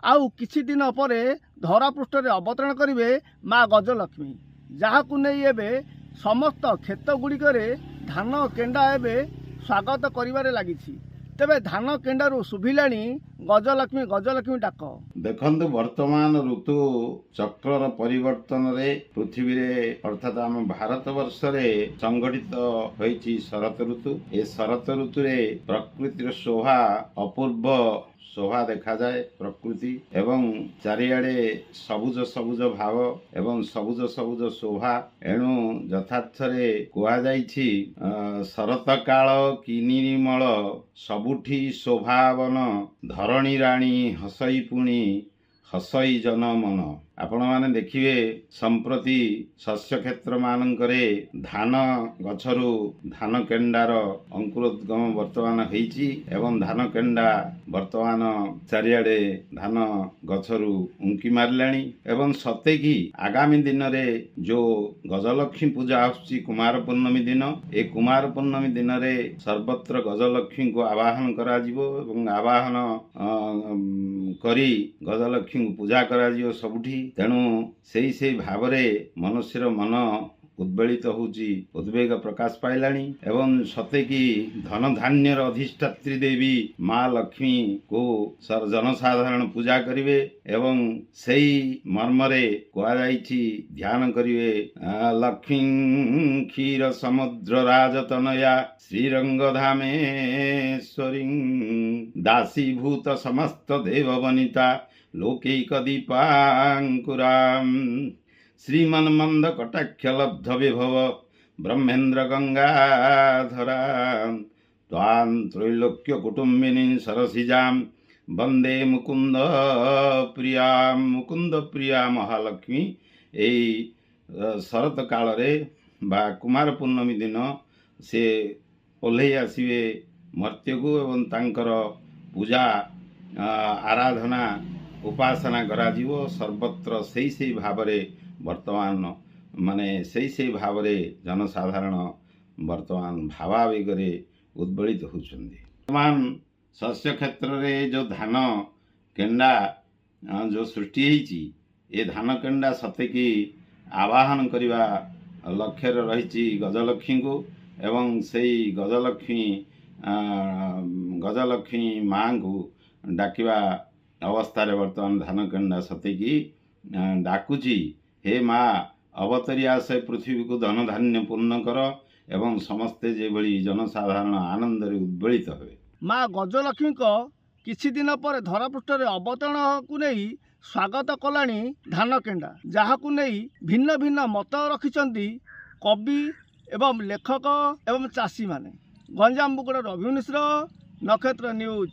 आउ किछि दिन परे धरापृष्ठ अवतरण करिवे माँ गजलक्ष्मी, जहाकु नहीं एबे समस्त क्षेत्र गुड़िकरे धान केंडा एबे स्वागत करिवारे लागिछि। तेबे धान केंडारू शुभिलाणी गजलक्ष्मी गजलक्ष्मी डाक। देखंतु वर्तमान ऋतु चक्रर परिवर्तन रे पृथ्वी रे अर्थात आम भारत वर्ष रे संगठित होईछि शरत ऋतु। ए शरत ऋतु रे प्रकृतिर शोभा अपूर्व शोभा देखा जाए प्रकृति एवं चारिआडे सबुज सबुज भाव एवं सबुज सबुज शोभा। एणु यथार्थ रे कुआ जाइछि शरत काल कि निर्मल सबुठी शोभावन धरणी राणी हसई पुणी हसई जन मन। आपण माने देखिए संप्रति शस्य क्षेत्र मानकरे धान गछरु धान केंडार अंकुरोद्गम वर्तमान होईछि एवं धान केंडा वर्तमान चारिआडे धान गछरु उंकी मारलाणी एवं सते कि आगामी दिन रे जो गजलक्ष्मी पूजा आसुची कुमार पूर्णमी दिन, ए कुमार पूर्णमी दिन रे सर्वत्र गजलक्ष्मी को आवाहन करा जिवो एवं आवाहन करी गजलक्ष्मी को पूजा करा जिवो सबुठी। तेणु से भाव मनुष्यर मन उद्वेलित होउची, उद्वेग प्रकाश पाइलाणी एवं सते कि धन धान्यर अधिष्ठात्री देवी माँ लक्ष्मी को जनसाधारण पूजा करिवे एवं सेई मर्मरे कुआ जाइछि ध्यान करिवे। लक्ष्मी क्षीर समुद्र राजतनया श्रीरंग धामेश्वरी दासीभूत समस्त देव वनिता लोकैक दीपांकुराम श्रीमन्मंद कटाक्ष लब्ध विभव ब्रह्मेन्द्र गंगाधरा त्वां त्रैलोक्य कुटुंबिनी सरसिजाम वंदे मुकुंद प्रिया महालक्ष्मी। एई शरत काल रे बा कुमार पूर्णमी दिन से ओल्हे आसिवे मर्त्य को एवं तांकर पूजा आराधना उपासना करा जीवो। सर्वत्र से भाव वर्तमान माने से भाव जनसाधारण वर्तमान भावावेग उद्वेलित होउछन्ति। वर्तमान शस्य क्षेत्र रे जो धान केंडा जो सृष्टि होईछि, ए धान केंडा सते कि आवाहन करिवा लक्ष्य रही गजलक्ष्मी को एवं सेई गजलक्ष्मी माँ को डाकिवा अवस्था वर्तमान धान केंडा सते कि डाकुची, हे माँ अवतरी आसे पृथ्वी को धन धान्य पूर्ण कर एवं समस्ते जे भली जनसाधारण आनंद रे उद्वेलित हुए। माँ गजलक्ष्मी को किछि दिन पर धरापृष्ठ अवतरण को नहीं स्वागत कलानी धान केंडा, जहाकु नहीं भिन्न भिन्न मत रखिछन्ति कवि एवं लेखक एवं चाषी माने। गंजाम बुकड़ा रवि मिश्र, नक्षत्र न्यूज।